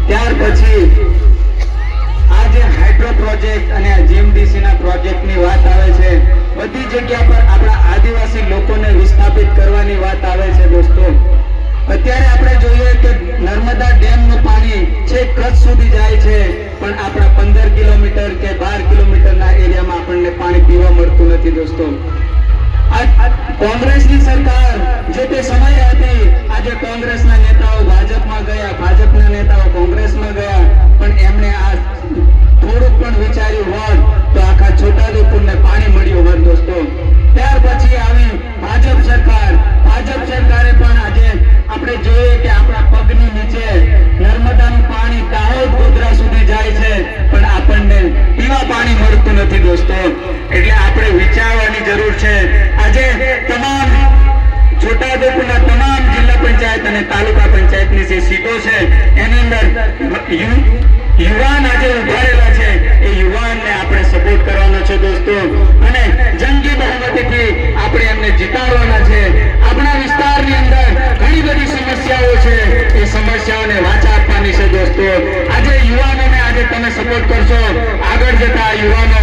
ત્યાર પછી આજે હાઇડ્રો પ્રોજેક્ટ અને જીએમડીસી ના પ્રોજેક્ટની વાત આવે છે. બધી જગ્યા પર આપણા આદિવાસી લોકોને વિસ્થાપિત કરવાની વાત આવે છે. દોસ્તો, અત્યારે આપણે જોઈએ કે નર્મદા ડેમનું પાણી છેક કચ્છ સુધી જાય છે, પણ આપણા 15 કિલોમીટર કે 12 કિલોમીટરના એરિયામાં આપણને પાણી પીવા મળતું નથી. દોસ્તો, કોંગ્રેસની સરકાર જે તે સમયે હતી, આજે કોંગ્રેસના નેતાઓ ભાજપમાં ગયા, ભાજપના નેતાઓ કોંગ્રેસમાં ગયા, પણ એમણે આ થોડુંક પણ વિચાર્યું હોત તો આખા છોટાઉદેપુરને પાણી મળ્યું હોત. દોસ્તો, ત્યાર પછી આવી ભાજપ સરકાર. ભાજપ સરકારે પણ આજે આપણે જોઈએ કે આપણા પગની નીચે નર્મદાનું પાણી દાહોદ ગોધરા સુધી જાય છે, પણ આપણને પીવા પાણી મળતું નથી. દોસ્તો, એટલે આપણે વિચારવાની જરૂર છે. આજે તમામ છોટાઉદેપુરના તમામ જિલ્લા પંચાયત અને તાલુકા પંચાયતની જે સીટો છે એની અંદર યુવાન આજે ઉભારેલા છે. એ યુવાનને આપણે સપોર્ટ કરવાનો છે. દોસ્તો, અને જંગી બહુમતીથી આપણે એમને જીતાડવાના છે. આપણા વિસ્તારની અંદર ઘણી બધી સમસ્યાઓ છે, એ સમસ્યાઓને વાચા આપવાની છે. દોસ્તો, આજે યુવાનોને આજે તમે સપોર્ટ કરશો, આગળ જતા યુવાનો